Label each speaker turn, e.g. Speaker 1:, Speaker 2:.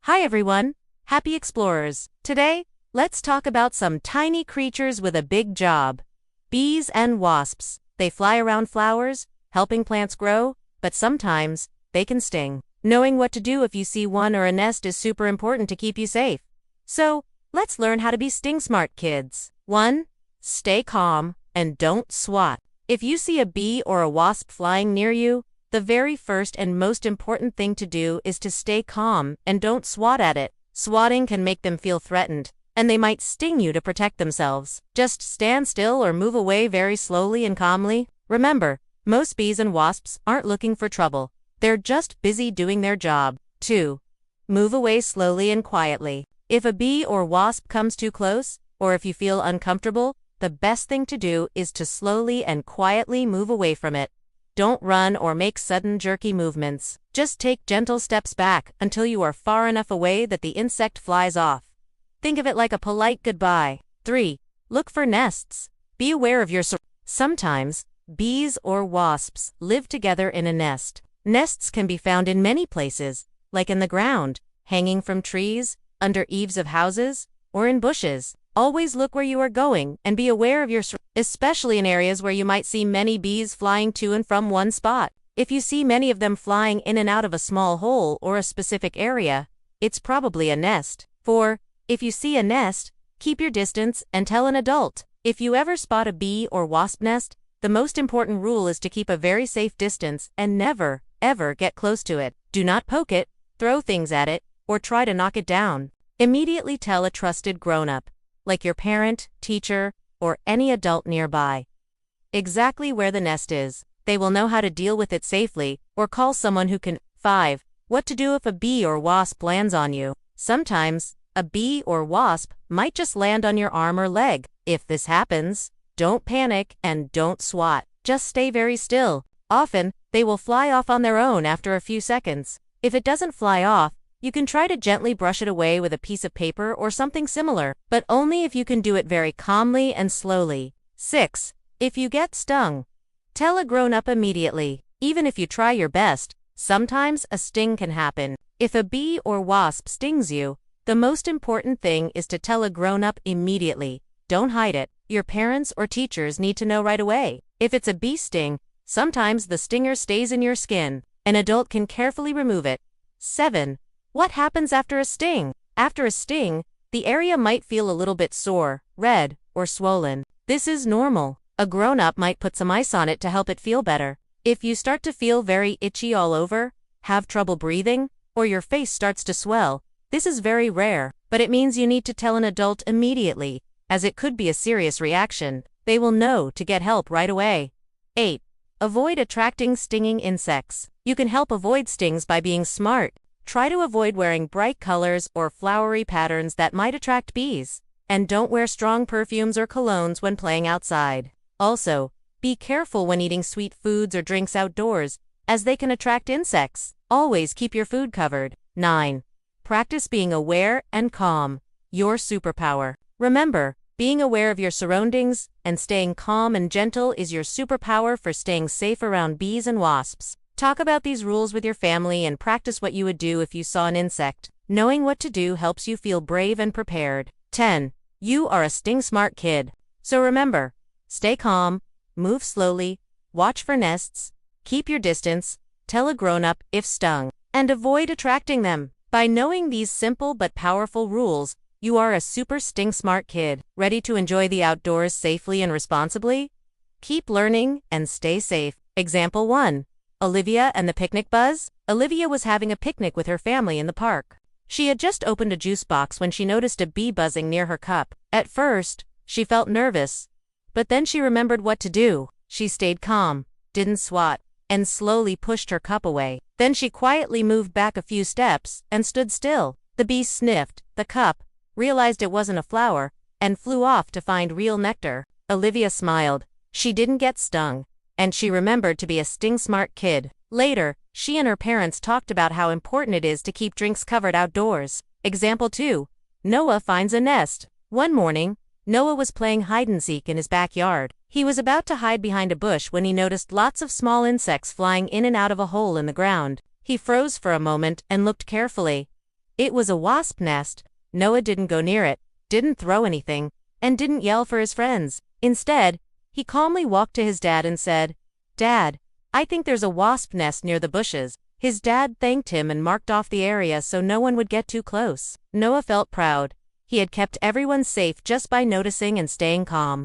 Speaker 1: Hi everyone, happy explorers. Today, let's talk about some tiny creatures with a big job. Bees and wasps. They fly around flowers, helping plants grow, but sometimes, they can sting. Knowing what to do if you see one or a nest is super important to keep you safe. So, let's learn how to be sting smart, kids. 1. Stay calm and don't swat. If you see a bee or a wasp flying near you, the very first and most important thing to do is to stay calm and don't swat at it. Swatting can make them feel threatened, and they might sting you to protect themselves. Just stand still or move away very slowly and calmly. Remember, most bees and wasps aren't looking for trouble. They're just busy doing their job. 2. Move away slowly and quietly. If a bee or wasp comes too close, or if you feel uncomfortable, the best thing to do is to slowly and quietly move away from it. Don't run or make sudden jerky movements. Just take gentle steps back until you are far enough away that the insect flies off. Think of it like a polite goodbye. 3. Look for nests. Be aware of your surroundings. Sometimes, bees or wasps live together in a nest. Nests can be found in many places, like in the ground, hanging from trees, under eaves of houses, or in bushes. Always look where you are going and be aware of your surroundings, especially in areas where you might see many bees flying to and from one spot. If you see many of them flying in and out of a small hole or a specific area, it's probably a nest. 4. If you see a nest, keep your distance and tell an adult. If you ever spot a bee or wasp nest, the most important rule is to keep a very safe distance and never, ever get close to it. Do not poke it, throw things at it, or try to knock it down. Immediately tell a trusted grown-up, like your parent, teacher, or any adult nearby, exactly where the nest is. They will know how to deal with it safely, or call someone who can. 5. What to do if a bee or wasp lands on you. Sometimes, a bee or wasp might just land on your arm or leg. If this happens, don't panic and don't swat. Just stay very still. Often, they will fly off on their own after a few seconds. If it doesn't fly off, you can try to gently brush it away with a piece of paper or something similar, but only if you can do it very calmly and slowly. 6. If you get stung, tell a grown-up immediately. Even if you try your best, sometimes a sting can happen. If a bee or wasp stings you, the most important thing is to tell a grown-up immediately. Don't hide it. Your parents or teachers need to know right away. If it's a bee sting, sometimes the stinger stays in your skin. An adult can carefully remove it. 7. What happens after a sting? After a sting, the area might feel a little bit sore, red, or swollen. This is normal. A grown-up might put some ice on it to help it feel better. If you start to feel very itchy all over, have trouble breathing, or your face starts to swell, this is very rare, but it means you need to tell an adult immediately, as it could be a serious reaction. They will know to get help right away. 8. Avoid attracting stinging insects. You can help avoid stings by being smart. Try to avoid wearing bright colors or flowery patterns that might attract bees. And don't wear strong perfumes or colognes when playing outside. Also, be careful when eating sweet foods or drinks outdoors, as they can attract insects. Always keep your food covered. 9. Practice being aware and calm. Your superpower. Remember, being aware of your surroundings and staying calm and gentle is your superpower for staying safe around bees and wasps. Talk about these rules with your family and practice what you would do if you saw an insect. Knowing what to do helps you feel brave and prepared. 10. You are a sting smart kid. So remember, stay calm, move slowly, watch for nests, keep your distance, tell a grown-up if stung, and avoid attracting them. By knowing these simple but powerful rules, you are a super sting smart kid, ready to enjoy the outdoors safely and responsibly. Keep learning and stay safe. Example 1. Olivia and the picnic buzz. Olivia was having a picnic with her family in the park. She had just opened a juice box when she noticed a bee buzzing near her cup. At first, she felt nervous, but then she remembered what to do. She stayed calm, didn't swat, and slowly pushed her cup away. Then she quietly moved back a few steps and stood still. The bee sniffed the cup, realized it wasn't a flower, and flew off to find real nectar. Olivia smiled. She didn't get stung, and she remembered to be a sting-smart kid. Later, she and her parents talked about how important it is to keep drinks covered outdoors. Example 2. Noah finds a nest. One morning, Noah was playing hide-and-seek in his backyard. He was about to hide behind a bush when he noticed lots of small insects flying in and out of a hole in the ground. He froze for a moment and looked carefully. It was a wasp nest. Noah didn't go near it, didn't throw anything, and didn't yell for his friends. Instead, he calmly walked to his dad and said, "Dad, I think there's a wasp nest near the bushes." His dad thanked him and marked off the area so no one would get too close. Noah felt proud. He had kept everyone safe just by noticing and staying calm.